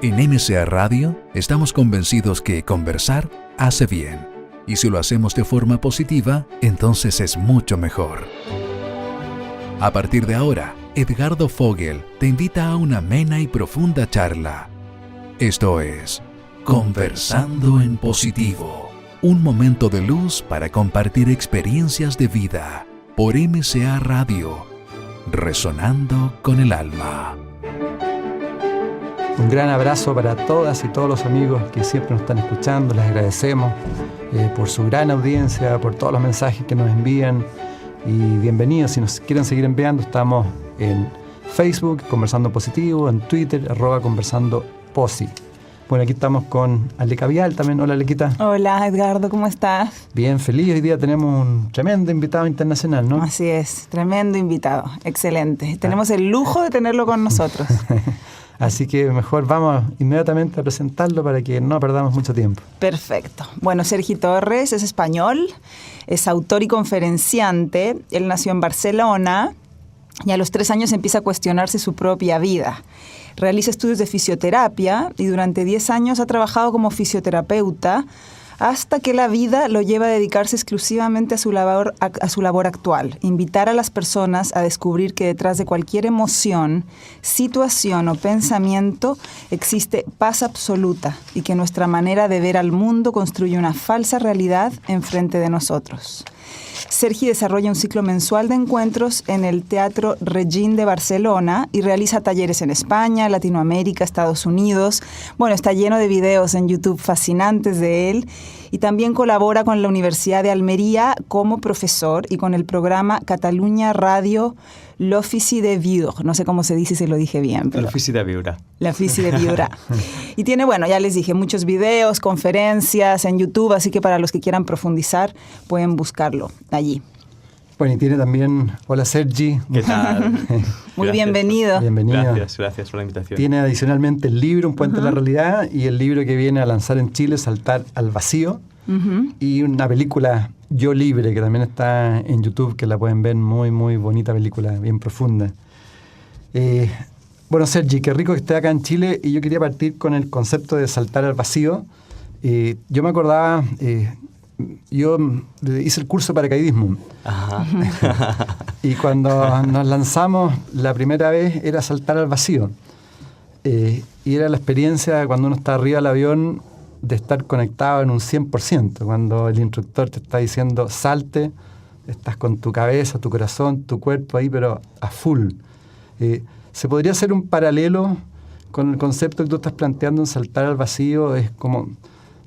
En MCA Radio estamos convencidos que conversar hace bien. Y si lo hacemos de forma positiva, entonces es mucho mejor. A partir de ahora, Edgardo Fogel te invita a una amena y profunda charla. Esto es Conversando en Positivo. Un momento de luz para compartir experiencias de vida. Por MCA Radio. Resonando con el alma. Un gran abrazo para todas y todos los amigos que siempre nos están escuchando. Les agradecemos por su gran audiencia, por todos los mensajes que nos envían. Y bienvenidos. Si nos quieren seguir enviando, estamos en Facebook, Conversando Positivo, en Twitter, @ConversandoPosi. Bueno, aquí estamos con Aleca Vial también. Hola, Alequita. Hola, Edgardo, ¿cómo estás? Bien, feliz. Hoy día tenemos un tremendo invitado internacional, ¿no? Así es, tremendo invitado. Excelente. Tenemos el lujo de tenerlo con nosotros. Así que mejor vamos inmediatamente a presentarlo para que no perdamos mucho tiempo. Perfecto. Bueno, Sergi Torres es español, es autor y conferenciante. Él nació en Barcelona y a los 3 años empieza a cuestionarse su propia vida. Realiza estudios de fisioterapia y durante 10 años ha trabajado como fisioterapeuta hasta que la vida lo lleva a dedicarse exclusivamente a su labor actual, invitar a las personas a descubrir que detrás de cualquier emoción, situación o pensamiento existe paz absoluta y que nuestra manera de ver al mundo construye una falsa realidad enfrente de nosotros. Sergi desarrolla un ciclo mensual de encuentros en el Teatro Regín de Barcelona y realiza talleres en España, Latinoamérica, Estados Unidos. Bueno, está lleno de videos en YouTube fascinantes de él y también colabora con la Universidad de Almería como profesor y con el programa Catalunya Radio L'Ofici de Viure. No sé cómo se dice, si lo dije bien. L'Ofici de Viure. L'Ofici de Viure. Y tiene, bueno, ya les dije, muchos videos, conferencias en YouTube, así que para los que quieran profundizar pueden buscarlo allí. Bueno, y tiene también... Hola, Sergi. ¿Qué tal? Muy bienvenido. Bienvenido. Gracias por la invitación. Tiene adicionalmente el libro Un Puente a la Realidad y el libro que viene a lanzar en Chile, Saltar al Vacío, y una película, Yo Libre, que también está en YouTube, que la pueden ver, muy, muy bonita película, bien profunda. Bueno, Sergi, qué rico que esté acá en Chile, y yo quería partir con el concepto de saltar al vacío. Yo me acordaba... yo hice el curso de paracaidismo. Ajá. Y cuando nos lanzamos la primera vez era saltar al vacío. Y era la experiencia cuando uno está arriba del avión de estar conectado en un 100%. Cuando el instructor te está diciendo salte, estás con tu cabeza, tu corazón, tu cuerpo ahí, pero a full. ¿Se podría hacer un paralelo con el concepto que tú estás planteando en saltar al vacío? Es como...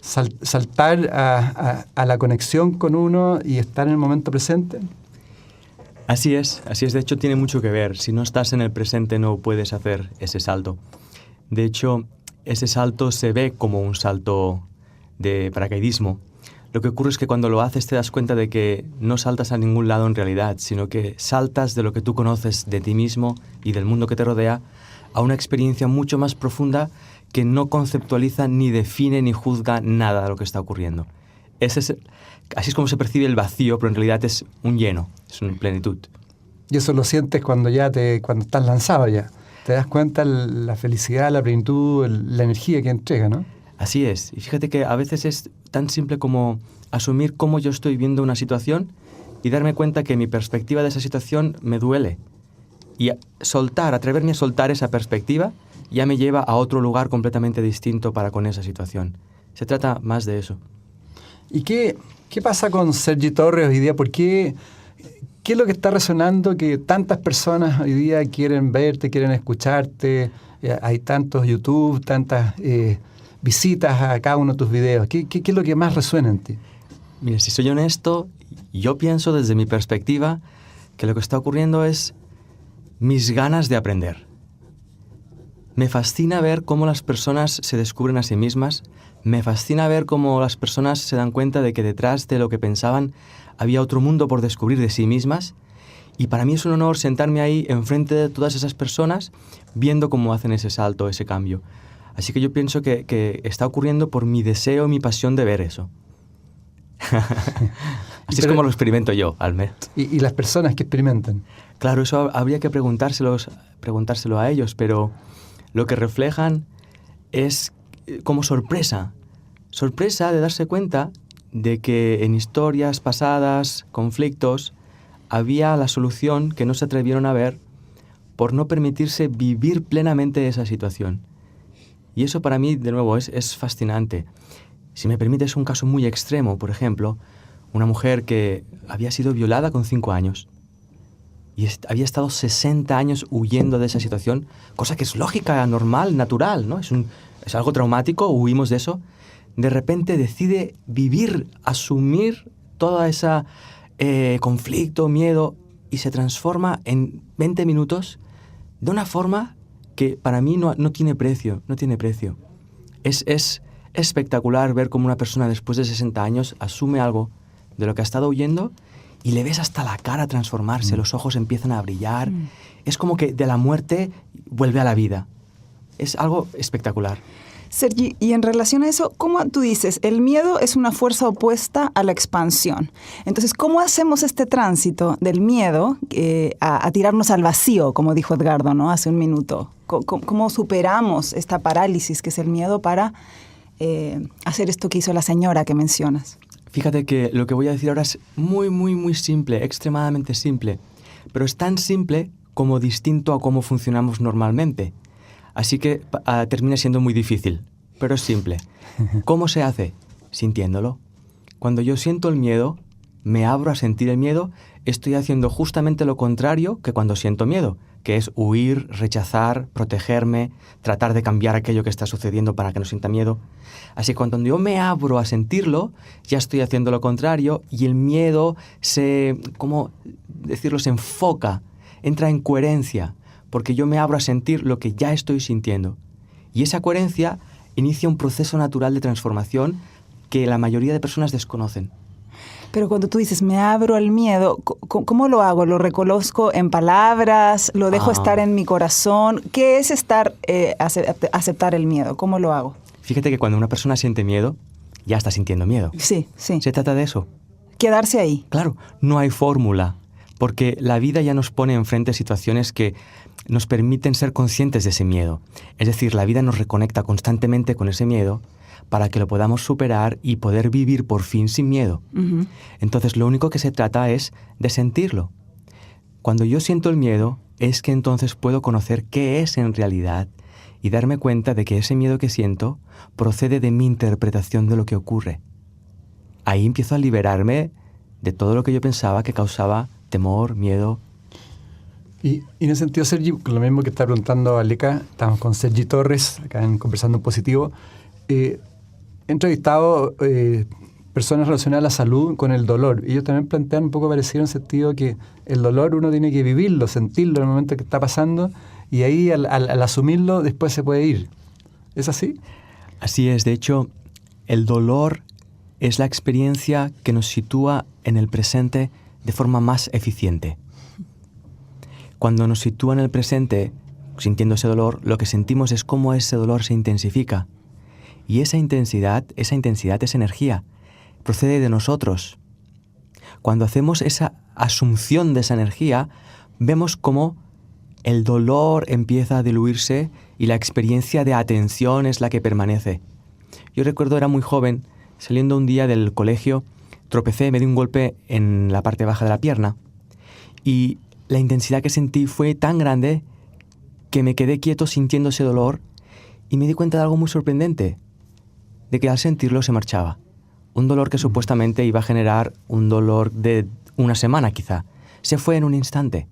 saltar a la conexión con uno y estar en el momento presente. Así es. De hecho, tiene mucho que ver. Si no estás en el presente, no puedes hacer ese salto. De hecho, ese salto se ve como un salto de paracaidismo. Lo que ocurre es que cuando lo haces te das cuenta de que no saltas a ningún lado en realidad, sino que saltas de lo que tú conoces de ti mismo y del mundo que te rodea a una experiencia mucho más profunda que no conceptualiza, ni define, ni juzga nada de lo que está ocurriendo. Así es como se percibe el vacío, pero en realidad es un lleno, es una plenitud. Y eso lo sientes cuando estás lanzado ya. Te das cuenta la felicidad, la plenitud, la energía que entrega, ¿no? Así es. Y fíjate que a veces es tan simple como asumir cómo yo estoy viendo una situación y darme cuenta que mi perspectiva de esa situación me duele. Y atreverme a soltar esa perspectiva ya me lleva a otro lugar completamente distinto para con esa situación. Se trata más de eso. ¿Y qué pasa con Sergi Torres hoy día? ¿Por qué es lo que está resonando que tantas personas hoy día quieren verte, quieren escucharte? Hay tantos YouTube, tantas visitas a cada uno de tus videos. ¿Qué es lo que más resuena en ti? Mira, si soy honesto, yo pienso desde mi perspectiva que lo que está ocurriendo es mis ganas de aprender. Me fascina ver cómo las personas se descubren a sí mismas. Me fascina ver cómo las personas se dan cuenta de que detrás de lo que pensaban había otro mundo por descubrir de sí mismas. Y para mí es un honor sentarme ahí enfrente de todas esas personas viendo cómo hacen ese salto, ese cambio. Así que yo pienso que está ocurriendo por mi deseo, mi pasión de ver eso. Así es como lo experimento yo, al menos. ¿Y las personas que experimentan? Claro, eso habría que preguntárselo a ellos, pero lo que reflejan es como sorpresa. Sorpresa de darse cuenta de que en historias pasadas, conflictos, había la solución que no se atrevieron a ver por no permitirse vivir plenamente esa situación. Y eso para mí, de nuevo, es fascinante. Si me permites un caso muy extremo, por ejemplo, una mujer que había sido violada con 5 años y había estado 60 años huyendo de esa situación, cosa que es lógica, normal, natural, ¿no? Es algo traumático, huimos de eso. De repente decide vivir, asumir toda esa conflicto, miedo, y se transforma en 20 minutos de una forma que para mí no tiene precio, no tiene precio. Es espectacular ver cómo una persona después de 60 años asume algo de lo que ha estado huyendo y le ves hasta la cara transformarse, los ojos empiezan a brillar. Es como que de la muerte vuelve a la vida. Es algo espectacular. Sergi, y en relación a eso, ¿cómo tú dices? El miedo es una fuerza opuesta a la expansión. Entonces, ¿cómo hacemos este tránsito del miedo a tirarnos al vacío, como dijo Edgardo, ¿no? Hace un minuto? ¿Cómo superamos esta parálisis que es el miedo para hacer esto que hizo la señora que mencionas? Fíjate que lo que voy a decir ahora es muy, muy, muy simple, extremadamente simple, pero es tan simple como distinto a cómo funcionamos normalmente. Así que termina siendo muy difícil, pero es simple. ¿Cómo se hace? Sintiéndolo. Cuando yo siento el miedo, me abro a sentir el miedo, estoy haciendo justamente lo contrario que cuando siento miedo, que es huir, rechazar, protegerme, tratar de cambiar aquello que está sucediendo para que no sienta miedo. Así que cuando yo me abro a sentirlo, ya estoy haciendo lo contrario y el miedo ¿cómo decirlo?, se enfoca, entra en coherencia, porque yo me abro a sentir lo que ya estoy sintiendo. Y esa coherencia inicia un proceso natural de transformación que la mayoría de personas desconocen. Pero cuando tú dices, me abro al miedo, ¿cómo lo hago? ¿Lo reconozco en palabras? ¿Lo dejo estar en mi corazón? ¿Qué es aceptar el miedo? ¿Cómo lo hago? Fíjate que cuando una persona siente miedo, ya está sintiendo miedo. Sí, sí. Se trata de eso. Quedarse ahí. Claro, no hay fórmula, porque la vida ya nos pone enfrente situaciones que nos permiten ser conscientes de ese miedo. Es decir, la vida nos reconecta constantemente con ese miedo para que lo podamos superar y poder vivir por fin sin miedo. Uh-huh. Entonces, lo único que se trata es de sentirlo. Cuando yo siento el miedo, es que entonces puedo conocer qué es en realidad y darme cuenta de que ese miedo que siento procede de mi interpretación de lo que ocurre. Ahí empiezo a liberarme de todo lo que yo pensaba que causaba temor, miedo. Y en ese sentido, Sergi, lo mismo que está preguntando Aleca, estamos con Sergi Torres, acá en Conversando en Positivo. He entrevistado personas relacionadas a la salud con el dolor. Y ellos también plantean un poco parecido en el sentido que el dolor uno tiene que vivirlo, sentirlo en el momento que está pasando, y ahí al asumirlo después se puede ir. ¿Es así? Así es. De hecho, el dolor es la experiencia que nos sitúa en el presente de forma más eficiente. Cuando nos sitúa en el presente, sintiendo ese dolor, lo que sentimos es cómo ese dolor se intensifica. Y esa intensidad es energía, procede de nosotros. Cuando hacemos esa asunción de esa energía, vemos cómo el dolor empieza a diluirse y la experiencia de atención es la que permanece. Yo recuerdo, era muy joven, saliendo un día del colegio, tropecé, me di un golpe en la parte baja de la pierna y la intensidad que sentí fue tan grande que me quedé quieto sintiendo ese dolor y me di cuenta de algo muy sorprendente, de que al sentirlo se marchaba. Un dolor que supuestamente iba a generar un dolor de una semana quizá, se fue en un instante.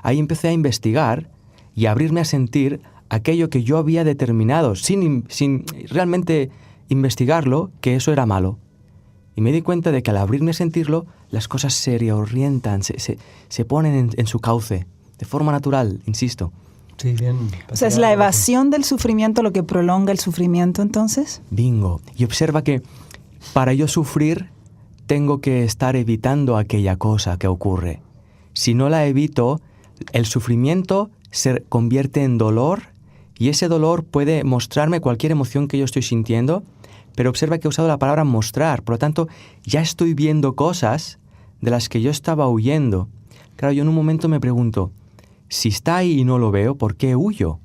Ahí empecé a investigar y a abrirme a sentir aquello que yo había determinado, sin realmente investigarlo, que eso era malo. Y me di cuenta de que al abrirme a sentirlo, las cosas se reorientan, se ponen en su cauce, de forma natural, insisto. Sí, bien. O sea, ¿es la evasión del sufrimiento lo que prolonga el sufrimiento entonces? Bingo. Y observa que para yo sufrir tengo que estar evitando aquella cosa que ocurre. Si no la evito, el sufrimiento se convierte en dolor y ese dolor puede mostrarme cualquier emoción que yo estoy sintiendo, pero observa que he usado la palabra mostrar. Por lo tanto, ya estoy viendo cosas de las que yo estaba huyendo. Claro, yo en un momento me pregunto, si está ahí y no lo veo, ¿por qué huyo?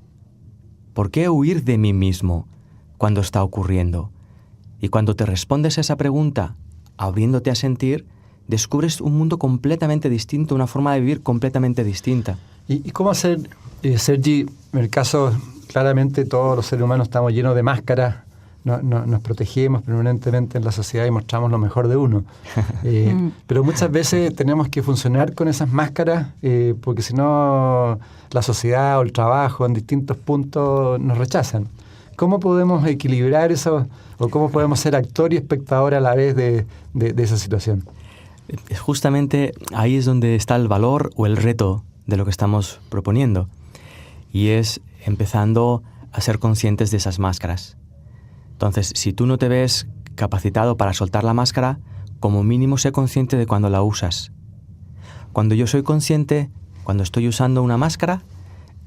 ¿Por qué huir de mí mismo? cuando está ocurriendo. Y cuando te respondes a esa pregunta, abriéndote a sentir, descubres un mundo completamente distinto, una forma de vivir completamente distinta. ¿Y cómo hacer, Sergi, en el caso, claramente todos los seres humanos estamos llenos de máscaras, nos protegemos permanentemente en la sociedad y mostramos lo mejor de uno. Pero muchas veces tenemos que funcionar con esas máscaras porque si no la sociedad o el trabajo en distintos puntos nos rechazan. ¿Cómo podemos equilibrar eso o cómo podemos ser actor y espectador a la vez de esa situación? Justamente ahí es donde está el valor o el reto de lo que estamos proponiendo. Y es empezando a ser conscientes de esas máscaras. Entonces, si tú no te ves capacitado para soltar la máscara, como mínimo sé consciente de cuando la usas. Cuando yo soy consciente, cuando estoy usando una máscara,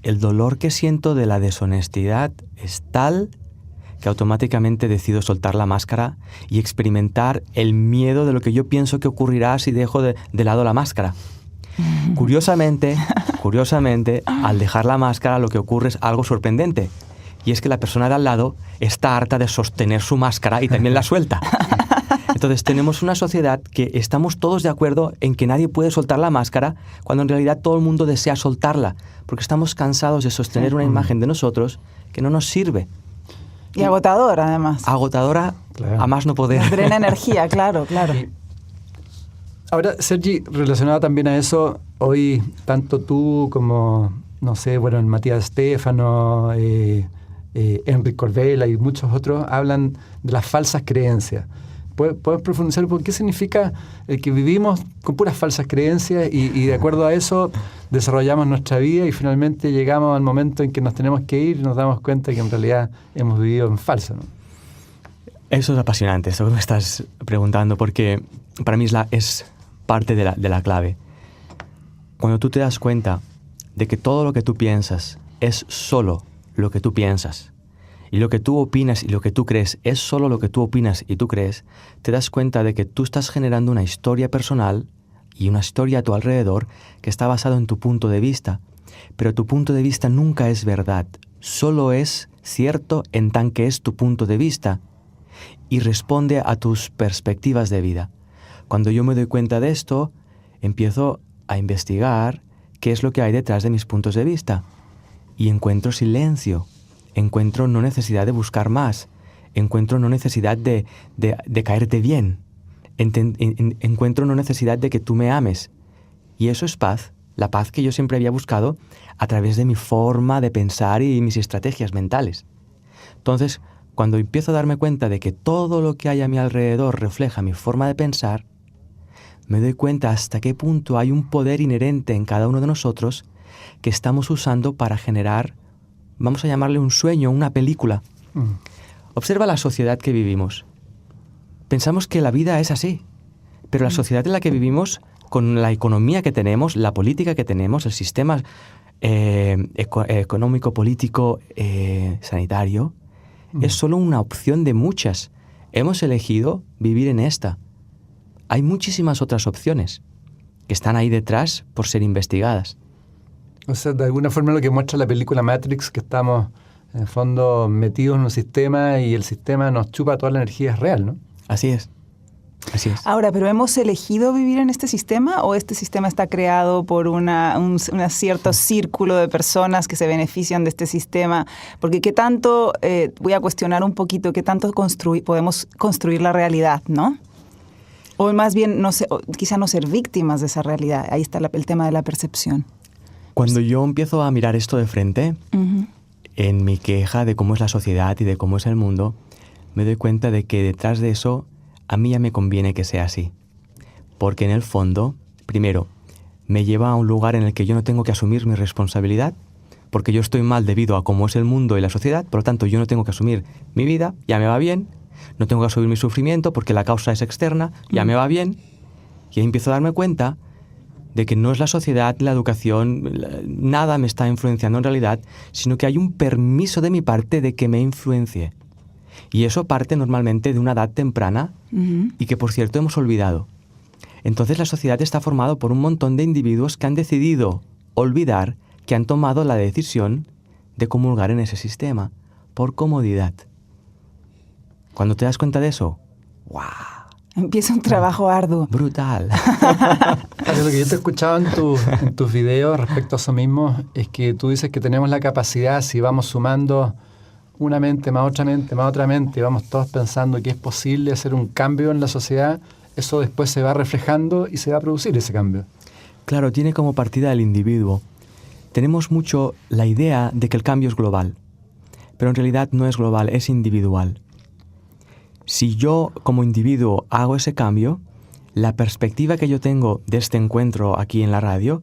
el dolor que siento de la deshonestidad es tal que automáticamente decido soltar la máscara y experimentar el miedo de lo que yo pienso que ocurrirá si dejo de lado la máscara. Curiosamente, al dejar la máscara lo que ocurre es algo sorprendente. Y es que la persona de al lado está harta de sostener su máscara y también la suelta. Entonces tenemos una sociedad que estamos todos de acuerdo en que nadie puede soltar la máscara, cuando en realidad todo el mundo desea soltarla, porque estamos cansados de sostener una imagen de nosotros que no nos sirve. Y agotadora, además. Agotadora, claro. A más no poder. Drena energía, claro. Ahora, Sergi, relacionado también a eso, hoy tanto tú como, no sé, bueno, el Matías Stefano, Enrique Corbella y muchos otros hablan de las falsas creencias. ¿Puedes profundizar por qué significa el que vivimos con puras falsas creencias y de acuerdo a eso desarrollamos nuestra vida y finalmente llegamos al momento en que nos tenemos que ir y nos damos cuenta que en realidad hemos vivido en falso, ¿no? Eso es apasionante, eso que me estás preguntando, porque para mí es parte de la clave. Cuando tú te das cuenta de que todo lo que tú piensas es solo lo que tú piensas, y lo que tú opinas y lo que tú crees es solo lo que tú opinas y tú crees, te das cuenta de que tú estás generando una historia personal y una historia a tu alrededor que está basada en tu punto de vista. Pero tu punto de vista nunca es verdad, solo es cierto en tan que es tu punto de vista y responde a tus perspectivas de vida. Cuando yo me doy cuenta de esto, empiezo a investigar qué es lo que hay detrás de mis puntos de vista y encuentro silencio. Encuentro no necesidad de buscar más, encuentro no necesidad de caerte bien, encuentro no necesidad de que tú me ames. Y eso es paz, la paz que yo siempre había buscado a través de mi forma de pensar y mis estrategias mentales. Entonces, cuando empiezo a darme cuenta de que todo lo que hay a mi alrededor refleja mi forma de pensar, me doy cuenta hasta qué punto hay un poder inherente en cada uno de nosotros que estamos usando para generar, vamos a llamarle un sueño, una película. Observa la sociedad que vivimos. Pensamos que la vida es así, pero la sociedad en la que vivimos, con la economía que tenemos, la política que tenemos, el sistema económico, político, sanitario, es solo una opción de muchas. Hemos elegido vivir en esta. Hay muchísimas otras opciones que están ahí detrás por ser investigadas. O sea, de alguna forma lo que muestra la película Matrix, que estamos en el fondo metidos en un sistema y el sistema nos chupa toda la energía, es real, ¿no? Así es. Así es. Ahora, ¿pero hemos elegido vivir en este sistema o este sistema está creado por un cierto círculo de personas que se benefician de este sistema? Porque qué tanto, voy a cuestionar un poquito, qué tanto podemos construir la realidad, ¿no? O más bien, quizá no ser víctimas de esa realidad. Ahí está el tema de la percepción. Cuando yo empiezo a mirar esto de frente, en mi queja de cómo es la sociedad y de cómo es el mundo, me doy cuenta de que detrás de eso a mí ya me conviene que sea así. Porque en el fondo, primero, me lleva a un lugar en el que yo no tengo que asumir mi responsabilidad, porque yo estoy mal debido a cómo es el mundo y la sociedad, por lo tanto yo no tengo que asumir mi vida, ya me va bien, no tengo que asumir mi sufrimiento porque la causa es externa, ya me va bien, y ahí empiezo a darme cuenta de que no es la sociedad, la educación, nada me está influenciando en realidad, sino que hay un permiso de mi parte de que me influencie. Y eso parte normalmente de una edad temprana y que, por cierto, hemos olvidado. Entonces la sociedad está formada por un montón de individuos que han decidido olvidar que han tomado la decisión de comulgar en ese sistema, por comodidad. Cuando te das cuenta de eso, ¡guau! Empieza un trabajo arduo. Brutal. Lo que yo te he escuchado en tus videos respecto a eso mismo es que tú dices que tenemos la capacidad, si vamos sumando una mente más otra mente más otra mente, y vamos todos pensando que es posible hacer un cambio en la sociedad, eso después se va reflejando y se va a producir ese cambio. Claro, tiene como partida el individuo. Tenemos mucho la idea de que el cambio es global, pero en realidad no es global, es individual. Si yo como individuo hago ese cambio, la perspectiva que yo tengo de este encuentro aquí en la radio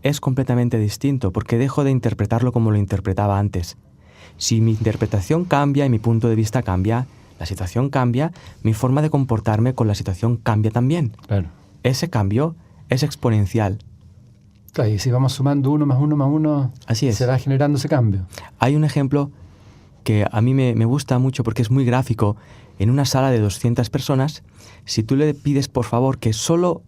es completamente distinto, porque dejo de interpretarlo como lo interpretaba antes. Si mi interpretación cambia y mi punto de vista cambia, la situación cambia, mi forma de comportarme con la situación cambia también. Claro. Ese cambio es exponencial. Claro, y si vamos sumando uno más uno, Así es. se va generando ese cambio. Hay un ejemplo que a mí me gusta mucho porque es muy gráfico. En una sala de 200 personas, si tú le pides por favor que solo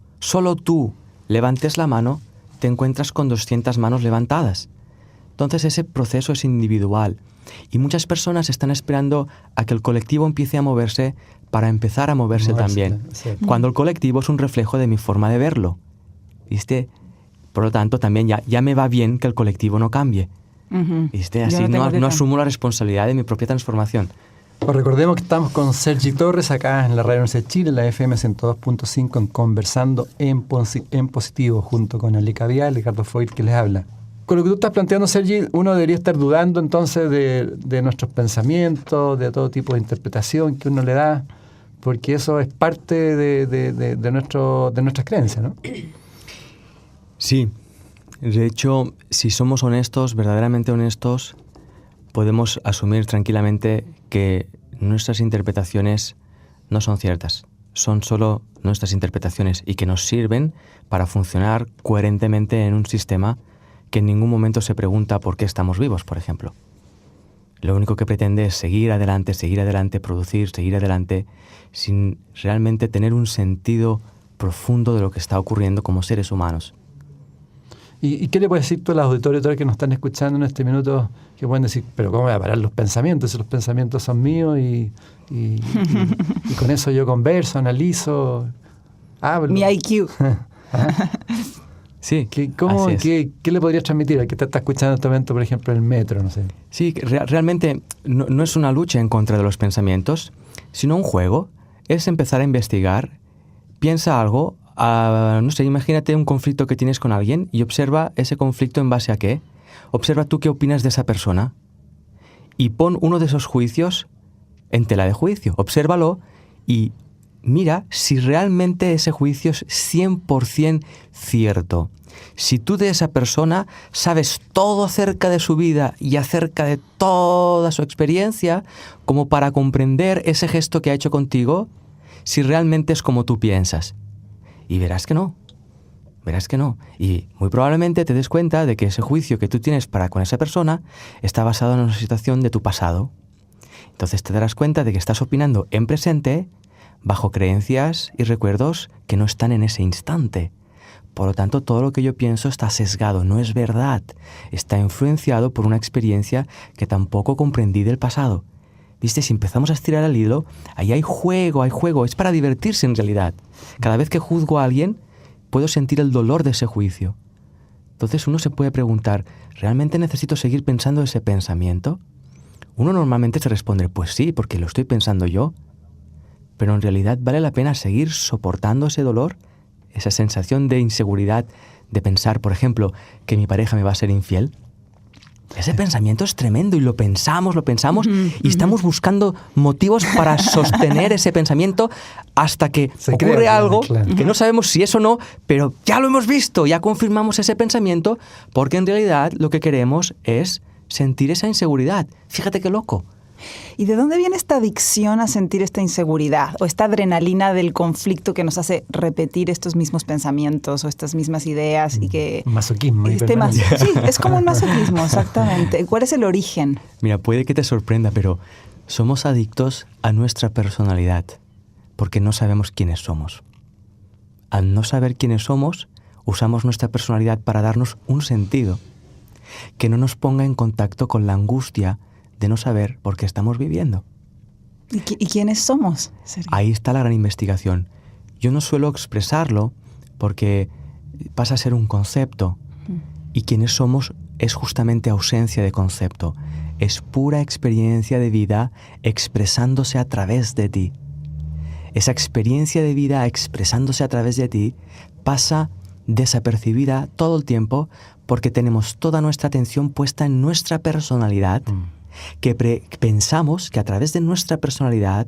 tú levantes la mano, te encuentras con 200 manos levantadas. Entonces ese proceso es individual y muchas personas están esperando a que el colectivo empiece a moverse para empezar a moverse también. Sí. Cuando el colectivo es un reflejo de mi forma de verlo. ¿Viste? Por lo tanto, también ya me va bien que el colectivo no cambie. ¿Viste? Así no asumo la responsabilidad de mi propia transformación. Pues recordemos que estamos con Sergi Torres acá en la Radio Universidad de Chile, en la FM 102.5, en Conversando en Positivo, junto con Alika Vial y Ricardo Foyt, que les habla. Con lo que tú estás planteando, Sergi, uno debería estar dudando entonces de nuestros pensamientos, de todo tipo de interpretación que uno le da, porque eso es parte de nuestras creencias, ¿no? Sí. De hecho, si somos honestos, verdaderamente honestos, podemos asumir tranquilamente que nuestras interpretaciones no son ciertas. Son solo nuestras interpretaciones y que nos sirven para funcionar coherentemente en un sistema que en ningún momento se pregunta por qué estamos vivos, por ejemplo. Lo único que pretende es seguir adelante, producir, seguir adelante, sin realmente tener un sentido profundo de lo que está ocurriendo como seres humanos. ¿Y qué le puedes decir tú a los auditores que nos están escuchando en este minuto, que pueden decir, pero ¿cómo voy a parar los pensamientos? Si los pensamientos son míos y con eso yo converso, analizo, hablo. Mi IQ. Sí, ¿Qué le podrías transmitir al que te está escuchando en este momento, por ejemplo, en el metro? No sé. Sí, realmente no es una lucha en contra de los pensamientos, sino un juego. Es empezar a investigar, piensa algo, no sé, imagínate un conflicto que tienes con alguien y observa ese conflicto en base a qué. Observa tú qué opinas de esa persona y pon uno de esos juicios en tela de juicio. Obsérvalo y mira si realmente ese juicio es 100% cierto. Si tú de esa persona sabes todo acerca de su vida y acerca de toda su experiencia, como para comprender ese gesto que ha hecho contigo, si realmente es como tú piensas. Y verás que no. Y muy probablemente te des cuenta de que ese juicio que tú tienes para con esa persona está basado en una situación de tu pasado. Entonces te darás cuenta de que estás opinando en presente bajo creencias y recuerdos que no están en ese instante. Por lo tanto, todo lo que yo pienso está sesgado, no es verdad. Está influenciado por una experiencia que tampoco comprendí del pasado. ¿Viste? Si empezamos a estirar el hilo, ahí hay juego, es para divertirse en realidad. Cada vez que juzgo a alguien, puedo sentir el dolor de ese juicio. Entonces uno se puede preguntar, ¿realmente necesito seguir pensando ese pensamiento? Uno normalmente se responde, pues sí, porque lo estoy pensando yo. Pero en realidad vale la pena seguir soportando ese dolor, esa sensación de inseguridad, de pensar, por ejemplo, que mi pareja me va a ser infiel. Ese pensamiento es tremendo y lo pensamos y estamos buscando motivos para sostener ese pensamiento hasta que ocurre algo que no sabemos si es o no, pero ya lo hemos visto, ya confirmamos ese pensamiento porque en realidad lo que queremos es sentir esa inseguridad. Fíjate qué loco. ¿Y de dónde viene esta adicción a sentir esta inseguridad o esta adrenalina del conflicto que nos hace repetir estos mismos pensamientos o estas mismas ideas? Y que masoquismo. Sí, es como un masoquismo, exactamente. ¿Cuál es el origen? Mira, puede que te sorprenda, pero somos adictos a nuestra personalidad porque no sabemos quiénes somos. Al no saber quiénes somos, usamos nuestra personalidad para darnos un sentido que no nos ponga en contacto con la angustia de no saber por qué estamos viviendo. ¿Y quiénes somos, Sergio? Ahí está la gran investigación. Yo no suelo expresarlo porque pasa a ser un concepto. Y quiénes somos es justamente ausencia de concepto. Es pura experiencia de vida expresándose a través de ti. Esa experiencia de vida expresándose a través de ti pasa desapercibida todo el tiempo porque tenemos toda nuestra atención puesta en nuestra personalidad, que pensamos que a través de nuestra personalidad,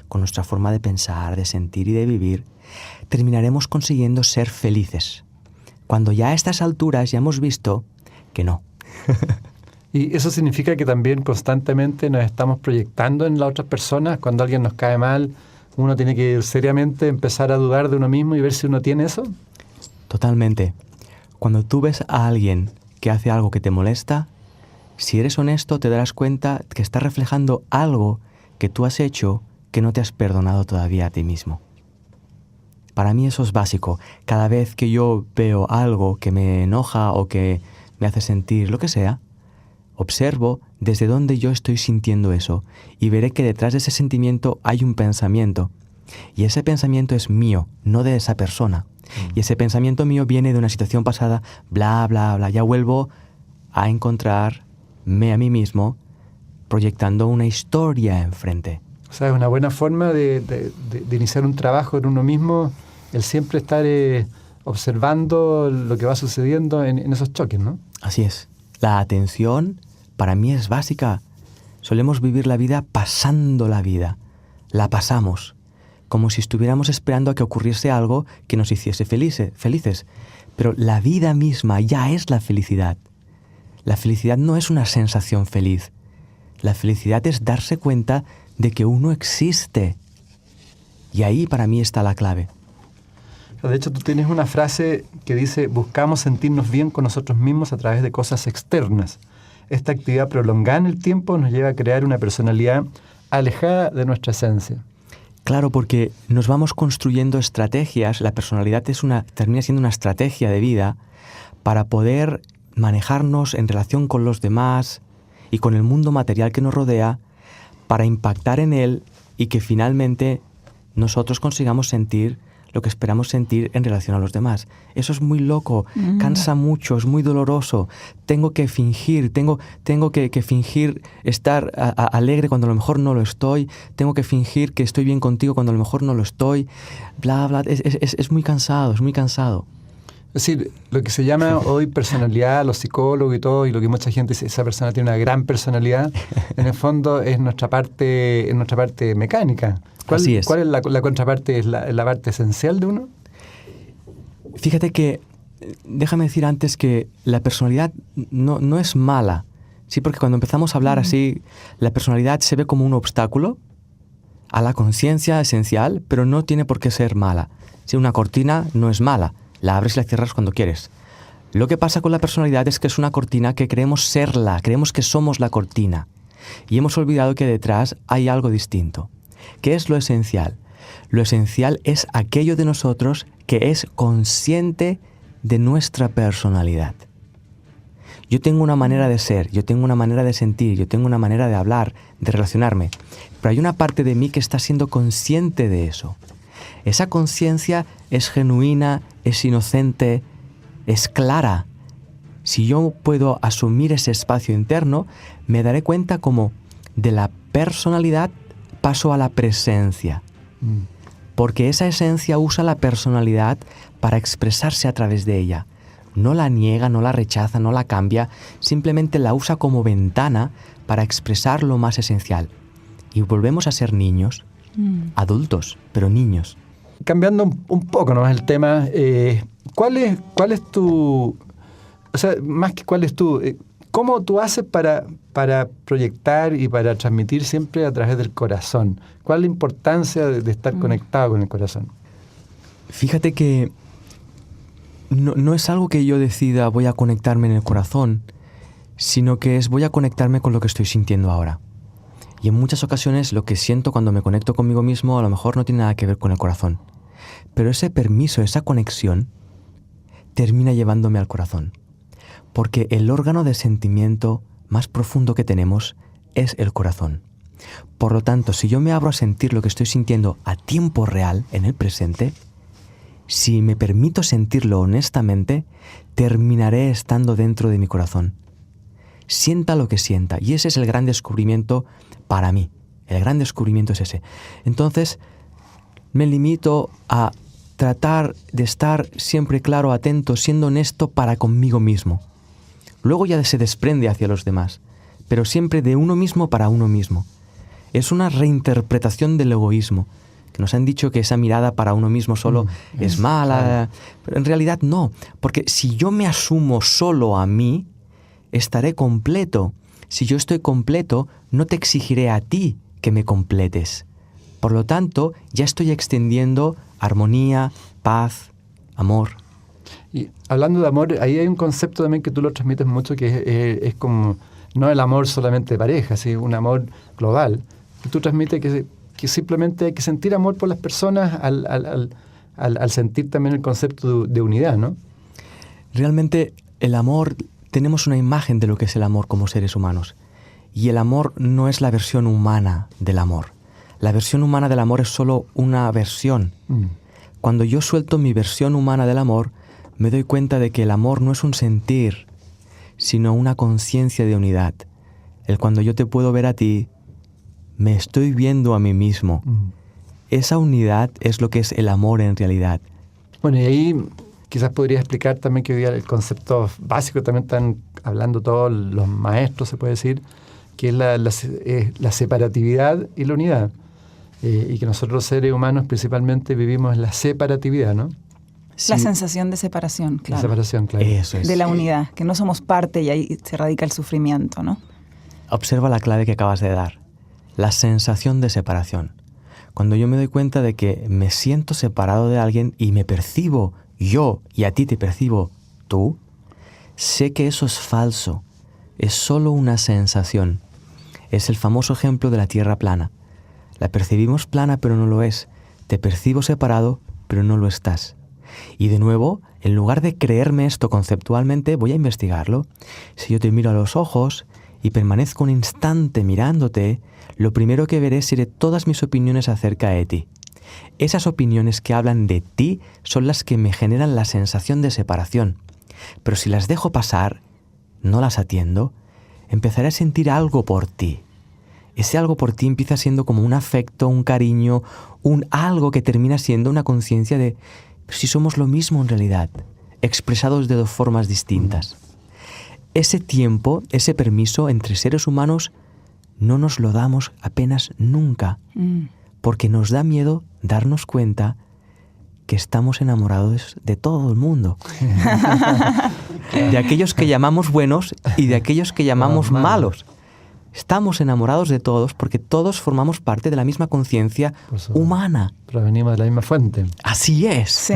con nuestra forma de pensar, de sentir y de vivir, terminaremos consiguiendo ser felices. Cuando ya a estas alturas ya hemos visto que no. Y eso significa que también constantemente nos estamos proyectando en las otras personas. Cuando alguien nos cae mal, uno tiene que seriamente empezar a dudar de uno mismo y ver si uno tiene eso. Totalmente. Cuando tú ves a alguien que hace algo que te molesta, si eres honesto te darás cuenta que está reflejando algo que tú has hecho que no te has perdonado todavía a ti mismo. Para mí eso es básico. Cada vez que yo veo algo que me enoja o que me hace sentir lo que sea, observo desde dónde yo estoy sintiendo eso y veré que detrás de ese sentimiento hay un pensamiento. Y ese pensamiento es mío, no de esa persona. Y ese pensamiento mío viene de una situación pasada, bla, bla, bla. Ya vuelvo a encontrarme a mí mismo proyectando una historia enfrente. O sea, es una buena forma de iniciar un trabajo en uno mismo, el siempre estar observando lo que va sucediendo en esos choques, ¿no? Así es. La atención para mí es básica. Solemos vivir la vida pasando la vida. La pasamos, como si estuviéramos esperando a que ocurriese algo que nos hiciese felices. Pero la vida misma ya es la felicidad. La felicidad no es una sensación feliz. La felicidad es darse cuenta de que uno existe. Y ahí para mí está la clave. De hecho, tú tienes una frase que dice: buscamos sentirnos bien con nosotros mismos a través de cosas externas. Esta actividad prolongada en el tiempo nos lleva a crear una personalidad alejada de nuestra esencia. Claro, porque nos vamos construyendo estrategias. La personalidad termina siendo una estrategia de vida para poder manejarnos en relación con los demás y con el mundo material que nos rodea, para impactar en él y que finalmente nosotros consigamos sentir lo que esperamos sentir en relación a los demás. Eso es muy loco, cansa mucho, es muy doloroso. Tengo que fingir, tengo que fingir estar alegre cuando a lo mejor no lo estoy, tengo que fingir que estoy bien contigo cuando a lo mejor no lo estoy, bla, bla. Es muy cansado, es muy cansado. Es decir, lo que se llama hoy personalidad, los psicólogos y todo, y lo que mucha gente dice, esa persona tiene una gran personalidad, en el fondo es nuestra parte mecánica. Así es. ¿Cuál es la contraparte? ¿Es la parte esencial de uno? Fíjate que, déjame decir antes que la personalidad no es mala. Sí, porque cuando empezamos a hablar así, la personalidad se ve como un obstáculo a la conciencia esencial, pero no tiene por qué ser mala. Si una cortina no es mala, la abres y la cierras cuando quieres. Lo que pasa con la personalidad es que es una cortina que creemos serla, creemos que somos la cortina. Y hemos olvidado que detrás hay algo distinto. ¿Qué es lo esencial? Lo esencial es aquello de nosotros que es consciente de nuestra personalidad. Yo tengo una manera de ser, yo tengo una manera de sentir, yo tengo una manera de hablar, de relacionarme. Pero hay una parte de mí que está siendo consciente de eso. Esa conciencia es genuina, es inocente, es clara. Si yo puedo asumir ese espacio interno, me daré cuenta como de la personalidad paso a la presencia. Porque esa esencia usa la personalidad para expresarse a través de ella. No la niega, no la rechaza, no la cambia, simplemente la usa como ventana para expresar lo más esencial. Y volvemos a ser niños, adultos, pero niños. Cambiando un poco nomás el tema, ¿cuál es tu... O sea, más que cuál es tu... ¿Cómo tú haces para proyectar y para transmitir siempre a través del corazón? ¿Cuál es la importancia de estar conectado con el corazón? Fíjate que no es algo que yo decida voy a conectarme en el corazón, sino que voy a conectarme con lo que estoy sintiendo ahora. Y en muchas ocasiones lo que siento cuando me conecto conmigo mismo a lo mejor no tiene nada que ver con el corazón. Pero ese permiso, esa conexión, termina llevándome al corazón. Porque el órgano de sentimiento más profundo que tenemos es el corazón. Por lo tanto, si yo me abro a sentir lo que estoy sintiendo a tiempo real, en el presente, si me permito sentirlo honestamente, terminaré estando dentro de mi corazón. Sienta lo que sienta. Y ese es el gran descubrimiento para mí. El gran descubrimiento es ese. Entonces, me limito a tratar de estar siempre claro, atento, siendo honesto para conmigo mismo. Luego ya se desprende hacia los demás, pero siempre de uno mismo para uno mismo. Es una reinterpretación del egoísmo, que nos han dicho que esa mirada para uno mismo solo es mala, claro. Pero en realidad no, porque si yo me asumo solo a mí, estaré completo. Si yo estoy completo, no te exigiré a ti que me completes. Por lo tanto, ya estoy extendiendo armonía, paz, amor. Y hablando de amor, ahí hay un concepto también que tú lo transmites mucho, que es como, no el amor solamente de pareja, ¿sí? Un amor global. Que tú transmites que simplemente hay que sentir amor por las personas al sentir también el concepto de unidad, ¿no? Realmente el amor, tenemos una imagen de lo que es el amor como seres humanos. Y el amor no es la versión humana del amor. La versión humana del amor es solo una versión. Cuando yo suelto mi versión humana del amor, me doy cuenta de que el amor no es un sentir, sino una conciencia de unidad. Cuando yo te puedo ver a ti, me estoy viendo a mí mismo. Esa unidad es lo que es el amor en realidad. Bueno, y ahí quizás podría explicar también que hoy día el concepto básico también están hablando todos los maestros, se puede decir, que es la separatividad y la unidad. Y que nosotros seres humanos principalmente vivimos en la separatividad, ¿no? Sí. La sensación de separación, claro. La separación, claro. Eso es. De la unidad, que no somos parte y ahí se radica el sufrimiento, ¿no? Observa la clave que acabas de dar. La sensación de separación. Cuando yo me doy cuenta de que me siento separado de alguien y me percibo yo y a ti te percibo tú, sé que eso es falso. Es solo una sensación. Es el famoso ejemplo de la tierra plana. La percibimos plana, pero no lo es. Te percibo separado, pero no lo estás. Y de nuevo, en lugar de creerme esto conceptualmente, voy a investigarlo. Si yo te miro a los ojos y permanezco un instante mirándote, lo primero que veré será todas mis opiniones acerca de ti. Esas opiniones que hablan de ti son las que me generan la sensación de separación. Pero si las dejo pasar, no las atiendo, empezaré a sentir algo por ti. Ese algo por ti empieza siendo como un afecto, un cariño, un algo que termina siendo una conciencia de si somos lo mismo en realidad, expresados de dos formas distintas. Ese tiempo, ese permiso entre seres humanos no nos lo damos apenas nunca, porque nos da miedo darnos cuenta que estamos enamorados de todo el mundo. De aquellos que llamamos buenos y de aquellos que llamamos malos. Estamos enamorados de todos porque todos formamos parte de la misma conciencia humana. Provenimos de la misma fuente. Así es. Sí.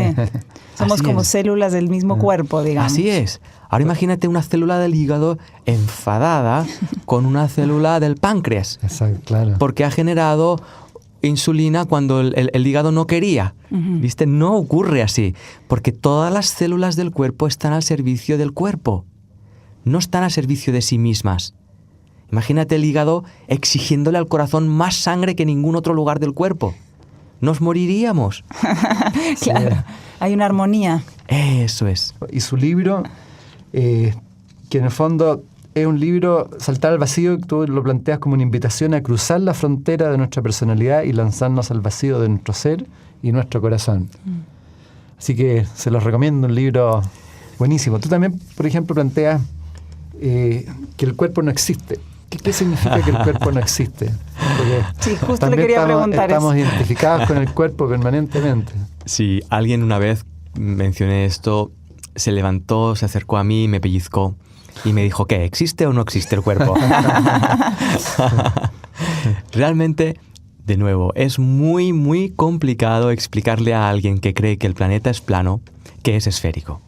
Somos como células del mismo cuerpo, digamos. Así es. Ahora imagínate una célula del hígado enfadada con una célula del páncreas. Exacto, claro. Porque ha generado insulina cuando el hígado no quería. ¿Viste? No ocurre así. Porque todas las células del cuerpo están al servicio del cuerpo. No están al servicio de sí mismas. Imagínate el hígado exigiéndole al corazón más sangre que en ningún otro lugar del cuerpo. Nos moriríamos. Claro, hay una armonía. Eso es. Y su libro, que en el fondo es un libro, Saltar al Vacío, tú lo planteas como una invitación a cruzar la frontera de nuestra personalidad y lanzarnos al vacío de nuestro ser y nuestro corazón. Así que se los recomiendo, un libro buenísimo. Tú también, por ejemplo, planteas que el cuerpo no existe. ¿Qué significa que el cuerpo no existe? Porque sí, justo le quería preguntar eso. Estamos identificados con el cuerpo permanentemente. Sí, alguien una vez mencioné esto, se levantó, se acercó a mí, me pellizcó y me dijo, ¿qué? ¿Existe o no existe el cuerpo? Realmente, de nuevo, es muy, muy complicado explicarle a alguien que cree que el planeta es plano, que es esférico.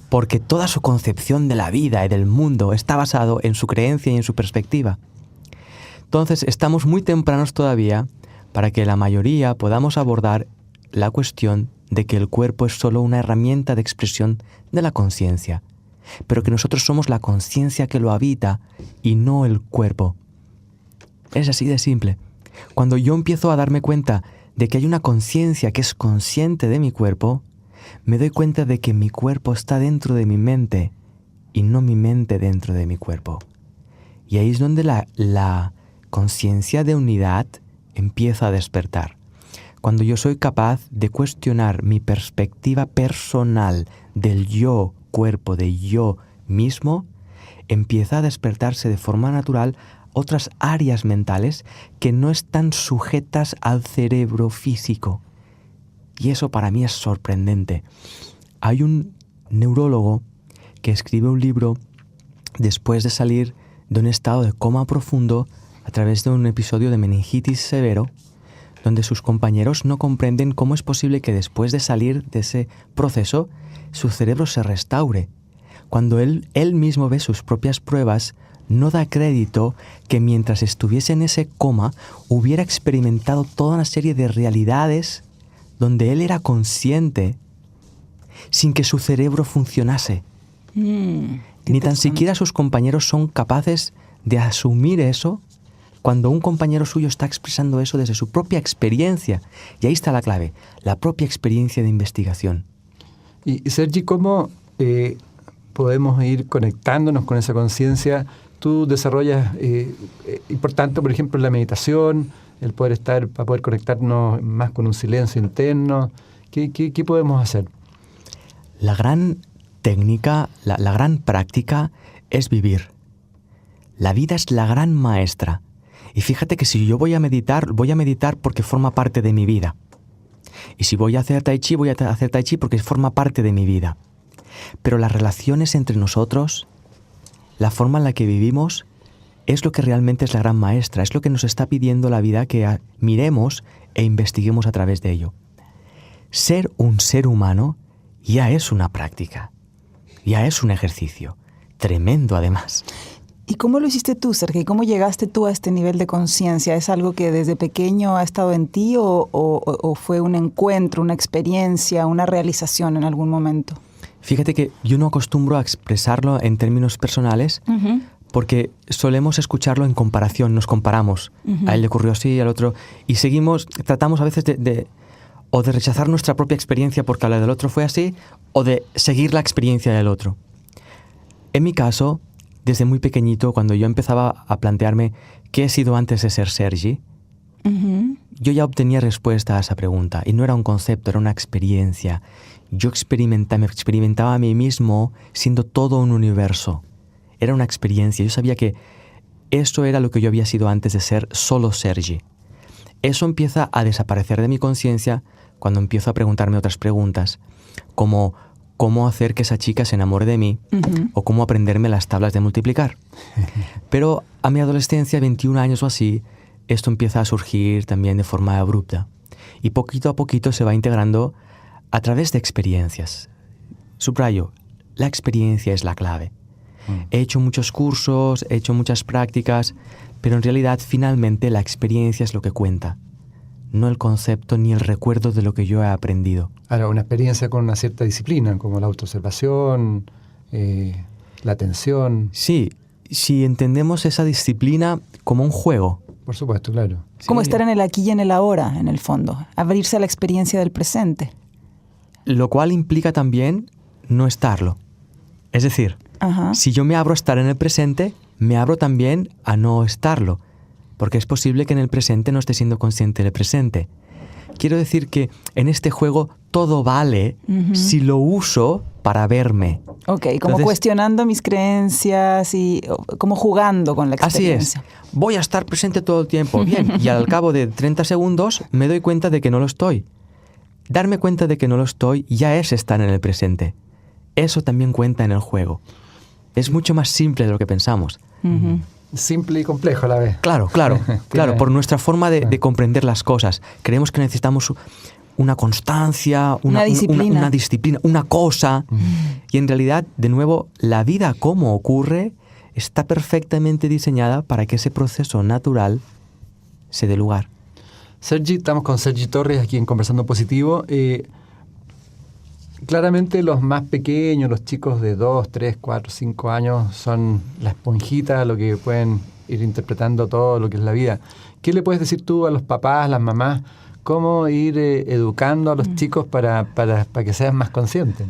Porque toda su concepción de la vida y del mundo está basado en su creencia y en su perspectiva. Entonces, estamos muy tempranos todavía para que la mayoría podamos abordar la cuestión de que el cuerpo es solo una herramienta de expresión de la conciencia, pero que nosotros somos la conciencia que lo habita y no el cuerpo. Es así de simple. Cuando yo empiezo a darme cuenta de que hay una conciencia que es consciente de mi cuerpo, me doy cuenta de que mi cuerpo está dentro de mi mente y no mi mente dentro de mi cuerpo. Y ahí es donde la conciencia de unidad empieza a despertar. Cuando yo soy capaz de cuestionar mi perspectiva personal del yo cuerpo, de yo mismo, empieza a despertarse de forma natural otras áreas mentales que no están sujetas al cerebro físico. Y eso para mí es sorprendente. Hay un neurólogo que escribe un libro después de salir de un estado de coma profundo a través de un episodio de meningitis severo, donde sus compañeros no comprenden cómo es posible que después de salir de ese proceso su cerebro se restaure. Cuando él mismo ve sus propias pruebas, no da crédito que mientras estuviese en ese coma hubiera experimentado toda una serie de realidades donde él era consciente sin que su cerebro funcionase. Ni tan siquiera sus compañeros son capaces de asumir eso cuando un compañero suyo está expresando eso desde su propia experiencia. Y ahí está la clave, la propia experiencia de investigación. Y Sergi, ¿cómo podemos ir conectándonos con esa conciencia? Tú desarrollas, importante, por ejemplo, la meditación, el poder estar, para poder conectarnos más con un silencio interno. ¿Qué podemos hacer? La gran técnica, la gran práctica es vivir. La vida es la gran maestra. Y fíjate que si yo voy a meditar porque forma parte de mi vida. Y si voy a hacer tai chi, voy a hacer tai chi porque forma parte de mi vida. Pero las relaciones entre nosotros, la forma en la que vivimos, es lo que realmente es la gran maestra, es lo que nos está pidiendo la vida que miremos e investiguemos a través de ello. Ser un ser humano ya es una práctica, ya es un ejercicio, tremendo además. ¿Y cómo lo hiciste tú, Sergei? ¿Cómo llegaste tú a este nivel de conciencia? ¿Es algo que desde pequeño ha estado en ti o fue un encuentro, una experiencia, una realización en algún momento? Fíjate que yo no acostumbro a expresarlo en términos personales porque solemos escucharlo en comparación, nos comparamos. A él le ocurrió así, al otro, y tratamos a veces de rechazar nuestra propia experiencia porque a la del otro fue así, o de seguir la experiencia del otro. En mi caso, desde muy pequeñito, cuando yo empezaba a plantearme qué he sido antes de ser Sergi, yo ya obtenía respuesta a esa pregunta. Y no era un concepto, era una experiencia. Yo me experimentaba a mí mismo siendo todo un universo. Era una experiencia. Yo sabía que eso era lo que yo había sido antes de ser solo Sergi. Eso empieza a desaparecer de mi conciencia cuando empiezo a preguntarme otras preguntas, como cómo hacer que esa chica se enamore de mí o cómo aprenderme las tablas de multiplicar. Pero a mi adolescencia, 21 años o así, esto empieza a surgir también de forma abrupta. Y poquito a poquito se va integrando a través de experiencias. Subrayo, la experiencia es la clave. He hecho muchos cursos, he hecho muchas prácticas, pero en realidad finalmente la experiencia es lo que cuenta. No el concepto ni el recuerdo de lo que yo he aprendido. Ahora, una experiencia con una cierta disciplina, como la autoobservación, la atención. Sí, si entendemos esa disciplina como un juego. Por supuesto, claro. Como Sí. estar en el aquí y en el ahora, en el fondo. Abrirse a la experiencia del presente. Lo cual implica también no estarlo. Es decir, si yo me abro a estar en el presente, me abro también a no estarlo. Porque es posible que en el presente no esté siendo consciente del presente. Quiero decir que en este juego todo vale si lo uso para verme. Ok, como Entonces, cuestionando mis creencias y como jugando con la así experiencia. es. Voy a estar presente todo el tiempo. Bien, y al cabo de 30 segundos me doy cuenta de que no lo estoy. Darme cuenta de que no lo estoy ya es estar en el presente. Eso también cuenta en el juego. Es mucho más simple de lo que pensamos. Simple y complejo a la vez. Claro, por nuestra forma de comprender las cosas. Creemos que necesitamos una constancia, una disciplina, una cosa. Y en realidad, de nuevo, la vida como ocurre está perfectamente diseñada para que ese proceso natural se dé lugar. Sergi, estamos con Sergi Torres aquí en Conversando Positivo. Claramente los más pequeños, los chicos de 2, 3, 4, 5 años son la esponjita, lo que pueden ir interpretando todo lo que es la vida. ¿Qué le puedes decir tú a los papás, las mamás? ¿Cómo ir educando a los chicos para que sean más conscientes?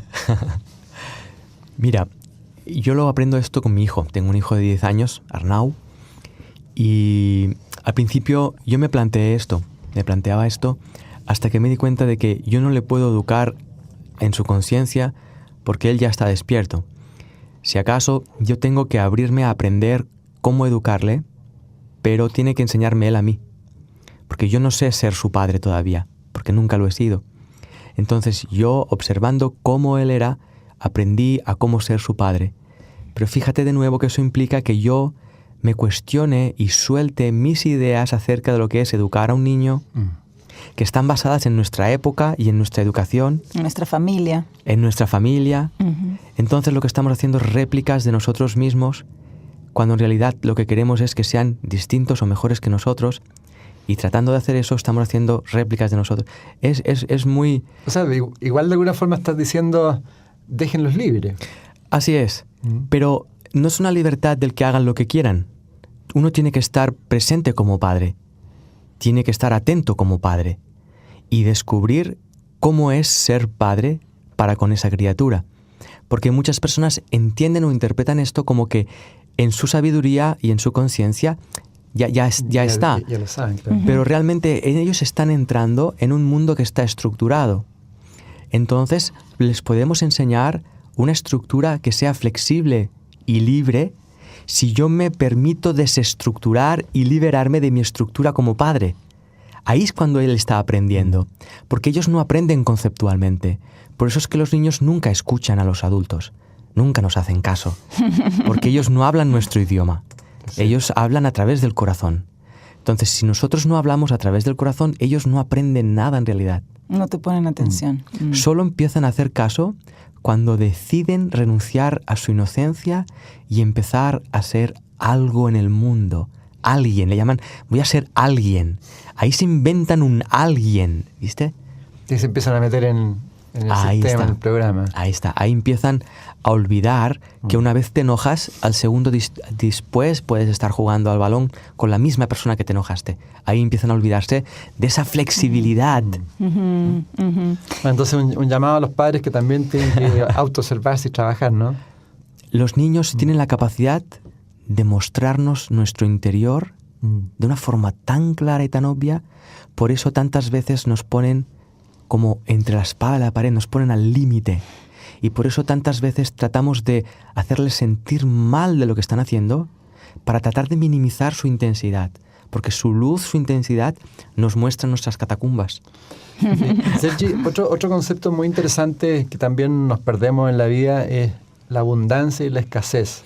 Mira, yo lo aprendo esto con mi hijo. Tengo un hijo de 10 años, Arnau, y al principio yo me planteaba esto hasta que me di cuenta de que yo no le puedo educar en su conciencia porque él ya está despierto. Si acaso yo tengo que abrirme a aprender cómo educarle, pero tiene que enseñarme él a mí, porque yo no sé ser su padre todavía, porque nunca lo he sido. Entonces yo, observando cómo él era, aprendí a cómo ser su padre. Pero fíjate de nuevo que eso implica que yo me cuestione y suelte mis ideas acerca de lo que es educar a un niño, que están basadas en nuestra época y en nuestra educación. En nuestra familia. En nuestra familia. Entonces lo que estamos haciendo es réplicas de nosotros mismos, cuando en realidad lo que queremos es que sean distintos o mejores que nosotros, y tratando de hacer eso estamos haciendo réplicas de nosotros. Es muy... O sea, igual de alguna forma estás diciendo, déjenlos libres. Así es, pero no es una libertad del que hagan lo que quieran. Uno tiene que estar presente como padre, tiene que estar atento como padre y descubrir cómo es ser padre para con esa criatura. Porque muchas personas entienden o interpretan esto como que en su sabiduría y en su conciencia ya está. Ya lo saben, claro. Pero realmente ellos están entrando en un mundo que está estructurado. Entonces les podemos enseñar una estructura que sea flexible y libre si yo me permito desestructurar y liberarme de mi estructura como padre. Ahí es cuando él está aprendiendo, porque ellos no aprenden conceptualmente. Por eso es que los niños nunca escuchan a los adultos, nunca nos hacen caso, porque ellos no hablan nuestro idioma, ellos hablan a través del corazón. Entonces, si nosotros no hablamos a través del corazón, ellos no aprenden nada en realidad. No te ponen atención. Solo empiezan a hacer caso cuando deciden renunciar a su inocencia y empezar a ser algo en el mundo. Alguien, le llaman, voy a ser alguien. Ahí se inventan un alguien, ¿viste? Y se empiezan a meter en el sistema, en el programa. Ahí está, ahí empiezan a olvidar que una vez te enojas, al segundo después puedes estar jugando al balón con la misma persona que te enojaste. Ahí empiezan a olvidarse de esa flexibilidad. Entonces un llamado a los padres que también tienen que autoobservarse y trabajar, ¿no? Los niños tienen la capacidad de mostrarnos nuestro interior de una forma tan clara y tan obvia. Por eso tantas veces nos ponen como entre la espada y la pared, nos ponen al límite. Y por eso tantas veces tratamos de hacerles sentir mal de lo que están haciendo para tratar de minimizar su intensidad. Porque su luz, su intensidad, nos muestra nuestras catacumbas. Sergi, otro concepto muy interesante que también nos perdemos en la vida es la abundancia y la escasez.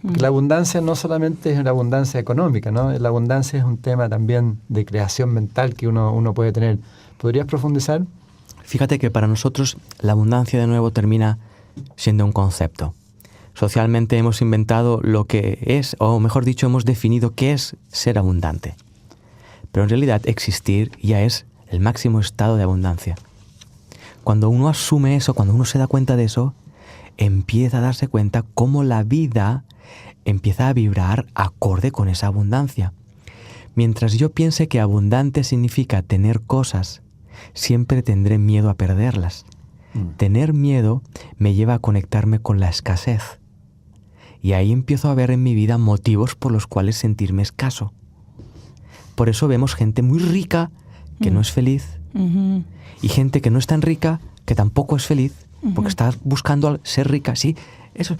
La abundancia no solamente es la abundancia económica, ¿no? La abundancia es un tema también de creación mental que uno puede tener. ¿Podrías profundizar? Fíjate que para nosotros la abundancia de nuevo termina siendo un concepto. Socialmente hemos inventado lo que es, o mejor dicho, hemos definido qué es ser abundante. Pero en realidad existir ya es el máximo estado de abundancia. Cuando uno asume eso, cuando uno se da cuenta de eso, empieza a darse cuenta cómo la vida empieza a vibrar acorde con esa abundancia. Mientras yo piense que abundante significa tener cosas, siempre tendré miedo a perderlas. Tener miedo me lleva a conectarme con la escasez. Y ahí empiezo a ver en mi vida motivos por los cuales sentirme escaso. Por eso vemos gente muy rica que no es feliz y gente que no es tan rica que tampoco es feliz porque está buscando ser rica. Sí, eso.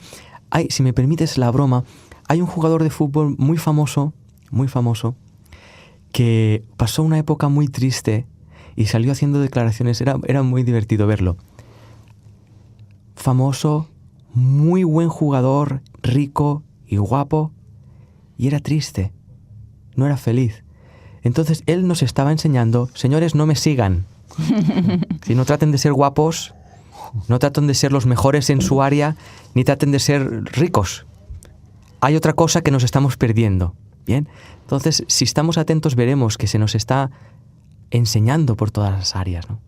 Si me permites la broma, hay un jugador de fútbol muy famoso, que pasó una época muy triste y salió haciendo declaraciones. Era muy divertido verlo. Famoso, muy buen jugador, rico y guapo, y era triste, no era feliz. Entonces él nos estaba enseñando, señores, no me sigan. Si no traten de ser guapos, no traten de ser los mejores en su área, ni traten de ser ricos. Hay otra cosa que nos estamos perdiendo. Bien, entonces si estamos atentos veremos que se nos está enseñando por todas las áreas, ¿no?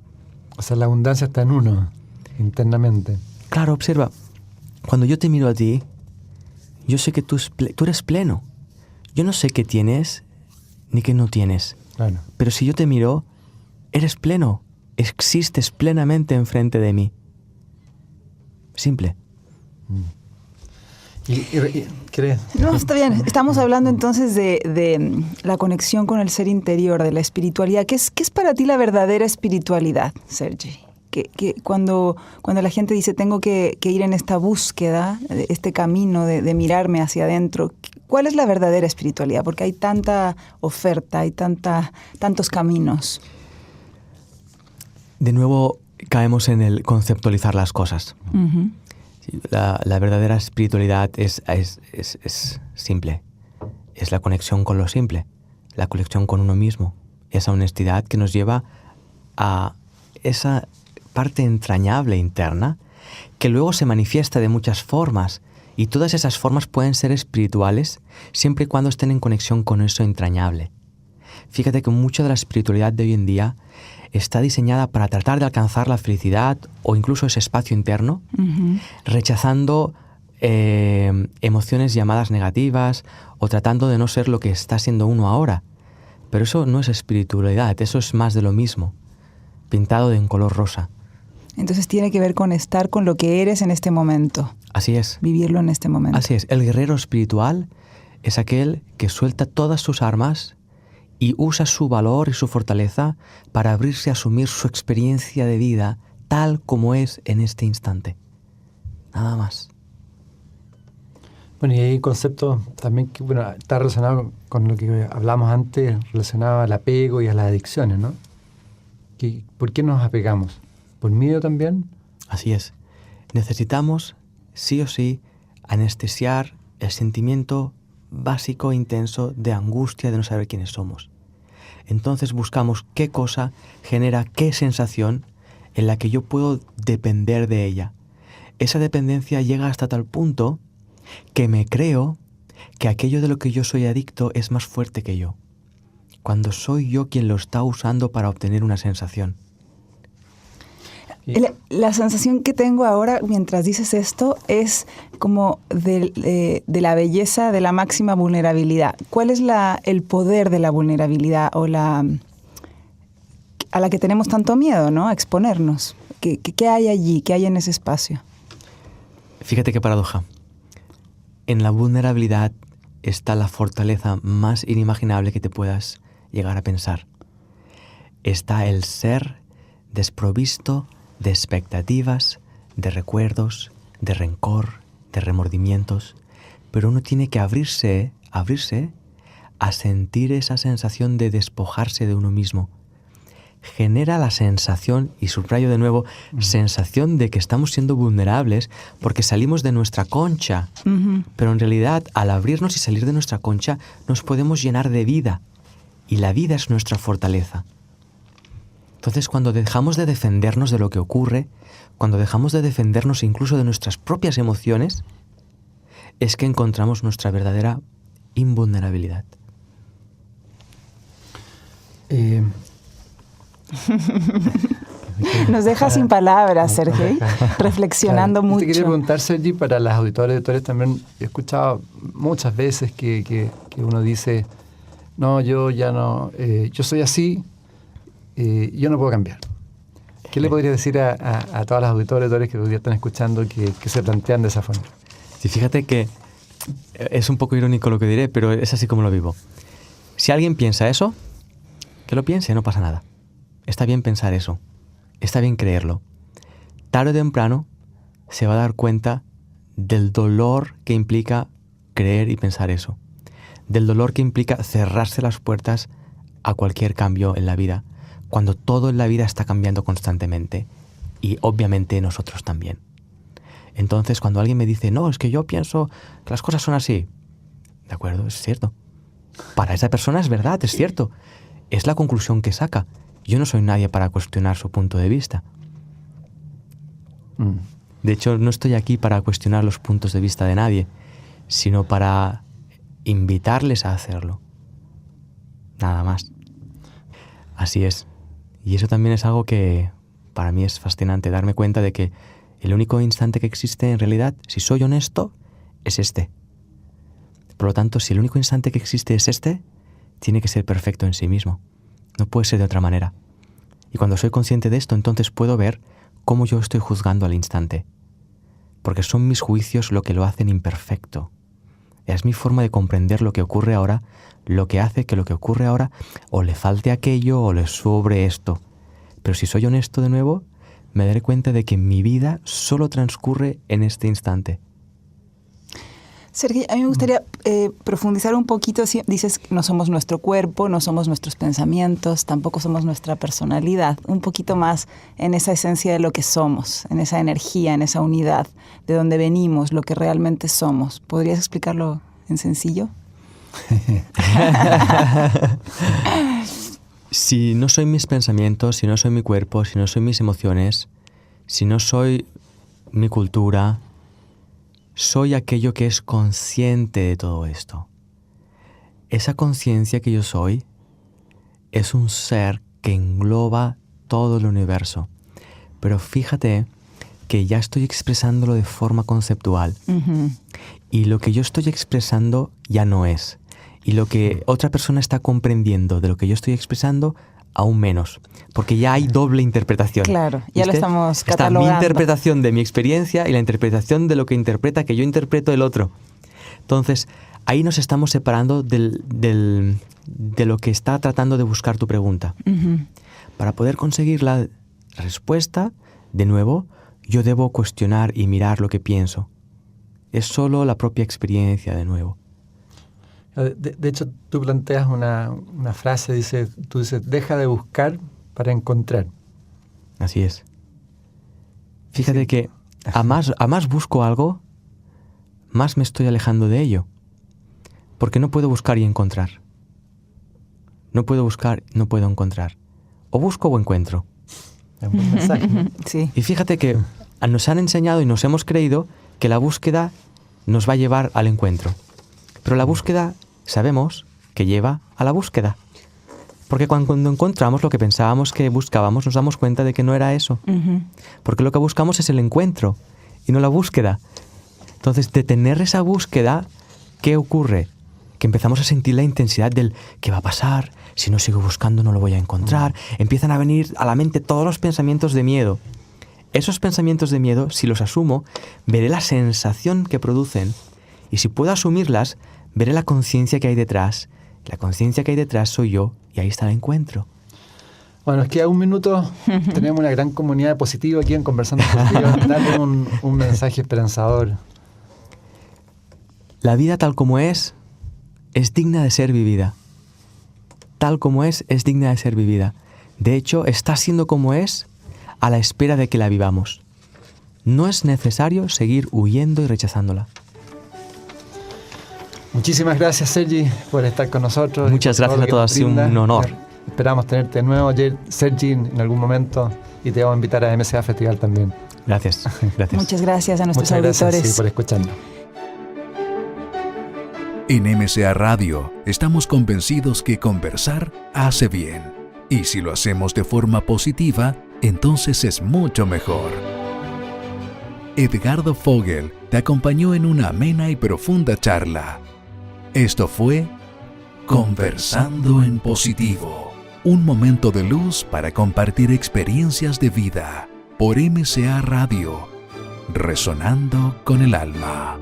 O sea, la abundancia está en uno. internamente. Claro, observa, cuando yo te miro a ti, yo sé que tú eres pleno. Yo no sé qué tienes ni qué no tienes. Claro. Pero si yo te miro, eres pleno. Existes plenamente enfrente de mí. Simple. ¿Y crees? No, está bien. Estamos hablando entonces de la conexión con el ser interior, de la espiritualidad. ¿Qué es para ti la verdadera espiritualidad, Sergi? Que cuando la gente dice tengo que ir en esta búsqueda, este camino de mirarme hacia adentro, ¿cuál es la verdadera espiritualidad? Porque hay tanta oferta, hay tantos caminos. De nuevo caemos en el conceptualizar las cosas. Uh-huh. La verdadera espiritualidad es simple. Es la conexión con lo simple, la conexión con uno mismo. Esa honestidad que nos lleva a esa parte entrañable interna que luego se manifiesta de muchas formas, y todas esas formas pueden ser espirituales siempre y cuando estén en conexión con eso entrañable. Fíjate que mucha de la espiritualidad de hoy en día está diseñada para tratar de alcanzar la felicidad o incluso ese espacio interno, uh-huh, rechazando emociones llamadas negativas o tratando de no ser lo que está siendo uno ahora. Pero eso no es espiritualidad, eso es más de lo mismo, pintado en color rosa. Entonces tiene que ver con estar con lo que eres en este momento. Así es. Vivirlo en este momento. Así es. El guerrero espiritual es aquel que suelta todas sus armas y usa su valor y su fortaleza para abrirse a asumir su experiencia de vida tal como es en este instante. Nada más. Bueno, y hay un concepto también que está relacionado con lo que hablamos antes, relacionado al apego y a las adicciones, ¿no? ¿Por qué nos apegamos? ¿Por miedo también? Así es. Necesitamos, sí o sí, anestesiar el sentimiento básico e intenso de angustia de no saber quiénes somos. Entonces buscamos qué cosa genera qué sensación en la que yo puedo depender de ella. Esa dependencia llega hasta tal punto que me creo que aquello de lo que yo soy adicto es más fuerte que yo, cuando soy yo quien lo está usando para obtener una sensación. La sensación que tengo ahora mientras dices esto es como de la belleza de la máxima vulnerabilidad. ¿Cuál es el poder de la vulnerabilidad o a la que tenemos tanto miedo, ¿no? A exponernos. ¿Qué hay allí? ¿Qué hay en ese espacio? Fíjate qué paradoja. En la vulnerabilidad está la fortaleza más inimaginable que te puedas llegar a pensar. Está el ser desprovisto de expectativas, de recuerdos, de rencor, de remordimientos, pero uno tiene que abrirse a sentir esa sensación de despojarse de uno mismo. Genera la sensación, y subrayo de nuevo, sensación de que estamos siendo vulnerables porque salimos de nuestra concha, pero en realidad al abrirnos y salir de nuestra concha nos podemos llenar de vida, y la vida es nuestra fortaleza. Entonces, cuando dejamos de defendernos de lo que ocurre, cuando dejamos de defendernos incluso de nuestras propias emociones, es que encontramos nuestra verdadera invulnerabilidad. Nos deja sin palabras, Sergi, reflexionando mucho. Te quería preguntar, Sergi, para las auditoras y auditores también, he escuchado muchas veces que uno dice, no, yo ya no, yo soy así, yo no puedo cambiar. ¿Qué le podría decir a todas las auditoras y auditores que hoy día están escuchando que se plantean de esa forma? Sí, fíjate que es un poco irónico lo que diré, pero es así como lo vivo. Si alguien piensa eso, que lo piense, no pasa nada. Está bien pensar eso, está bien creerlo. Tarde o temprano se va a dar cuenta del dolor que implica creer y pensar eso, del dolor que implica cerrarse las puertas a cualquier cambio en la vida, cuando todo en la vida está cambiando constantemente, y obviamente nosotros también. Entonces, cuando alguien me dice, no, es que yo pienso que las cosas son así, de acuerdo, es cierto. Para esa persona es verdad, es cierto. Es la conclusión que saca. Yo no soy nadie para cuestionar su punto de vista. De hecho, no estoy aquí para cuestionar los puntos de vista de nadie, sino para invitarles a hacerlo. Nada más. Así es. Y eso también es algo que Para mí es fascinante darme cuenta de que el único instante que existe en realidad, si soy honesto, es este. Por lo tanto, si el único instante que existe es este, tiene que ser perfecto en sí mismo. No puede ser de otra manera. Y cuando soy consciente de esto, entonces puedo ver cómo yo estoy juzgando al instante. Porque son mis juicios lo que lo hacen imperfecto. Es mi forma de comprender lo que ocurre ahora, lo que hace que lo que ocurre ahora o le falte aquello o le sobre esto. Pero si soy honesto de nuevo, me daré cuenta de que mi vida solo transcurre en este instante. Sergi, a mí me gustaría profundizar un poquito. Dices que no somos nuestro cuerpo, no somos nuestros pensamientos, tampoco somos nuestra personalidad. Un poquito más en esa esencia de lo que somos, en esa energía, en esa unidad, de donde venimos, lo que realmente somos. ¿Podrías explicarlo en sencillo? Si no soy mis pensamientos, si no soy mi cuerpo, si no soy mis emociones, si no soy mi cultura, soy aquello que es consciente de todo esto. Esa conciencia que yo soy es un ser que engloba todo el universo. Pero fíjate que ya estoy expresándolo de forma conceptual. Uh-huh. Y lo que yo estoy expresando ya no es. Y lo que otra persona está comprendiendo de lo que yo estoy expresando, aún menos. Porque ya hay doble interpretación. Claro, ya ¿viste? lo estamos Está catalogando. mi interpretación de mi experiencia y la interpretación de lo que interpreta que yo interpreto el otro. Entonces, ahí nos estamos separando de lo que está tratando de buscar tu pregunta. Uh-huh. Para poder conseguir la respuesta, de nuevo, yo debo cuestionar y mirar lo que pienso. Es solo la propia experiencia, de nuevo. De hecho, tú planteas una frase, tú dices, deja de buscar para encontrar. Así es. Fíjate que a más busco algo, más me estoy alejando de ello. Porque no puedo buscar y encontrar. No puedo buscar, no puedo encontrar. O busco o encuentro. Es un buen mensaje, ¿no? Sí. Y fíjate que nos han enseñado y nos hemos creído que la búsqueda nos va a llevar al encuentro. Pero la búsqueda sabemos que lleva a la búsqueda. Porque cuando encontramos lo que pensábamos que buscábamos, nos damos cuenta de que no era eso. Uh-huh. Porque lo que buscamos es el encuentro y no la búsqueda. Entonces, de tener esa búsqueda, ¿qué ocurre? Que empezamos a sentir la intensidad del ¿qué va a pasar? Si no sigo buscando no lo voy a encontrar. Empiezan a venir a la mente todos los pensamientos de miedo. Esos pensamientos de miedo, si los asumo, veré la sensación que producen. Y si puedo asumirlas, veré la conciencia que hay detrás. La conciencia que hay detrás soy yo y ahí está el encuentro. Bueno, nos queda un minuto. Tenemos una gran comunidad de positivo aquí en Conversando Positivo. Dale un mensaje esperanzador. La vida tal como es digna de ser vivida. Tal como es digna de ser vivida. De hecho, está siendo como es a la espera de que la vivamos. No es necesario seguir huyendo y rechazándola. Muchísimas gracias, Sergi, por estar con nosotros. Muchas gracias a todos, ha sido un honor. Esperamos tenerte de nuevo, Sergi, en algún momento, y te vamos a invitar a MSA Festival también. Gracias. Muchas gracias a nuestros Muchas auditores. gracias, sí, por escucharnos. En MSA Radio estamos convencidos que conversar hace bien. Y si lo hacemos de forma positiva, entonces es mucho mejor. Edgardo Fogel te acompañó en una amena y profunda charla. Esto fue Conversando en Positivo, un momento de luz para compartir experiencias de vida por MSA Radio, resonando con el alma.